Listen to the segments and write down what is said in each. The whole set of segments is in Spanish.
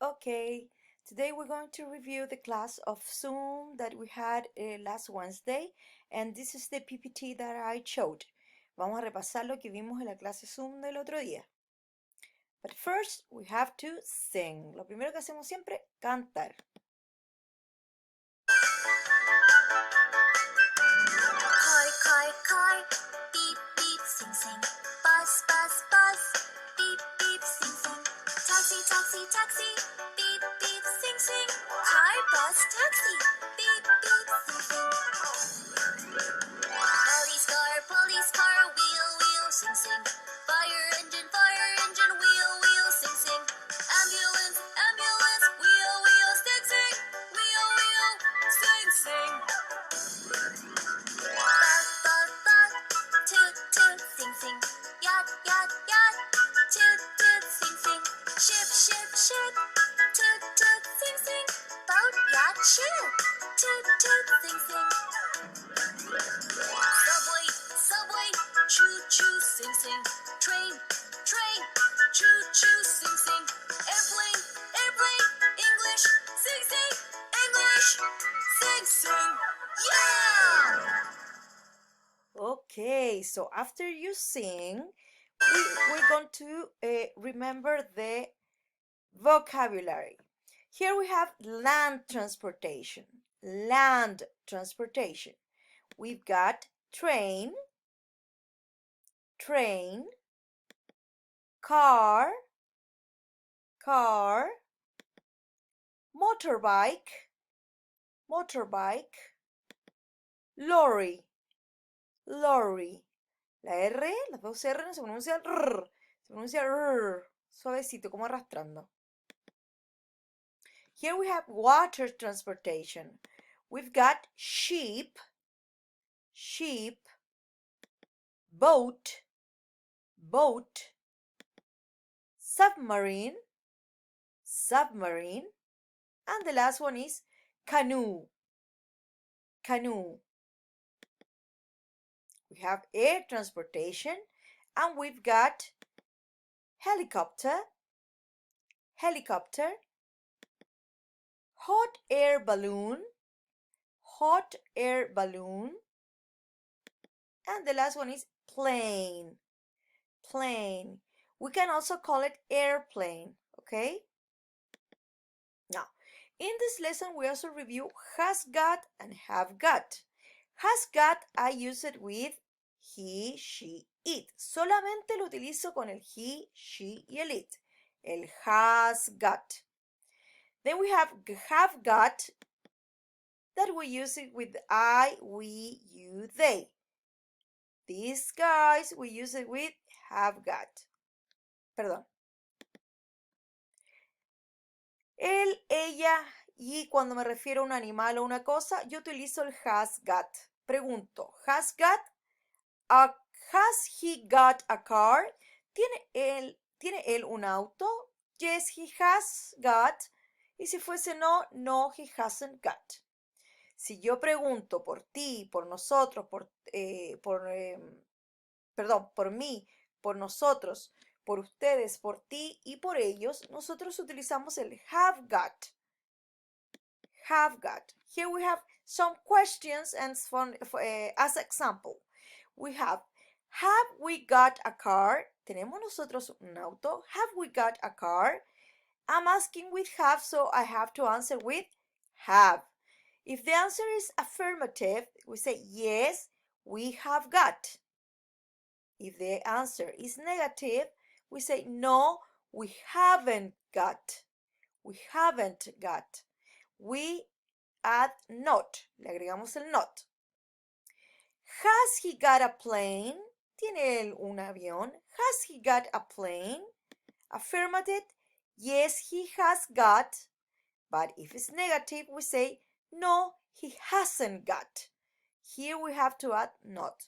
Okay, today we're going to review the class of Zoom that we had last Wednesday, and this is the PPT that I showed. Vamos a repasar lo que vimos en la clase Zoom del otro día. But first, we have to sing. Lo primero que hacemos siempre, cantar. Car, car, car, beep, beep, sing, sing. Bus, bus, bus, beep, beep, sing, sing. Taxi, taxi, taxi, beep, beep, sing, sing. Car, bus, taxi, beep, beep, sing, sing. Police car, wheel, wheel, sing, sing. Fire engine, wheel, wheel, sing, sing. Ambulance, ambulance, wheel, wheel, sing, sing. Wheel, wheel, sing, sing. Bus, bus, toot, toot, sing, sing. Yacht, yacht, yacht, toot, toot, sing, sing. Ship, ship, ship, toot, toot, sing, sing. Boat, yacht, ship, toot, toot, sing, sing. Subway, subway, choo, choo, sing, sing. Train, train, choo, choo, sing, sing. Airplane, airplane, English, sing, sing. English, sing, sing. Yeah! Okay, so after you sing, we're going to remember the vocabulary. Here we have land transportation. Land transportation. We've got train, train, car, car, motorbike, motorbike, lorry, lorry. La R, las dos R no se pronuncian R, se pronuncia R, suavecito, como arrastrando. Here we have water transportation. We've got sheep, sheep, boat, boat, submarine, submarine, and the last one is canoe, canoe. We have air transportation, and we've got helicopter, helicopter, hot air balloon, hot air balloon, and the last one is plane, plane. We can also call it airplane, okay? Now, in this lesson, we also review has got and have got. Has got, I use it with he, she, it. Solamente lo utilizo con el he, she y el it. El has got. Then we have got, that we use it with I, we, you, they. These guys, we use it with have got. Perdón. Él, ella y cuando me refiero a un animal o una cosa, yo utilizo el has got. Pregunto, has he got a car? ¿Tiene él un auto? Yes, he has got. Y si fuese no, no, he hasn't got. Si yo pregunto por ti, por nosotros, perdón, por mí, por nosotros, por ustedes, por ti y por ellos, nosotros utilizamos el have got. Have got. Here we have some questions and as example. We have we got a car? ¿Tenemos nosotros un auto? Have we got a car? I'm asking with have, so I have to answer with have. If the answer is affirmative, we say yes, we have got. If the answer is negative, we say no, we haven't got. We haven't got. We add not. Le agregamos el not. Has he got a plane? ¿Tiene él un avión? Has he got a plane? Affirmative. Yes, he has got. But if it's negative, we say no, he hasn't got. Here we have to add not.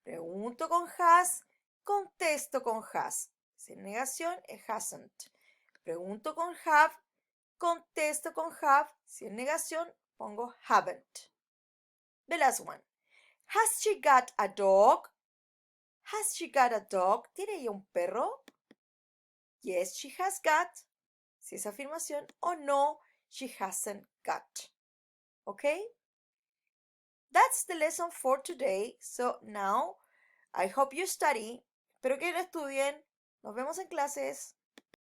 Pregunto con has, contesto con has. Si es negación, es hasn't. Pregunto con have, contesto con have. Si es negación, pongo haven't. The last one. Has she got a dog? Has she got a dog? ¿Tiene ella un perro? Yes, she has got. si es afirmación, o no, she hasn't got. Okay? That's the lesson for today. So now, I hope you study. Espero que lo estudien. Nos vemos en clases.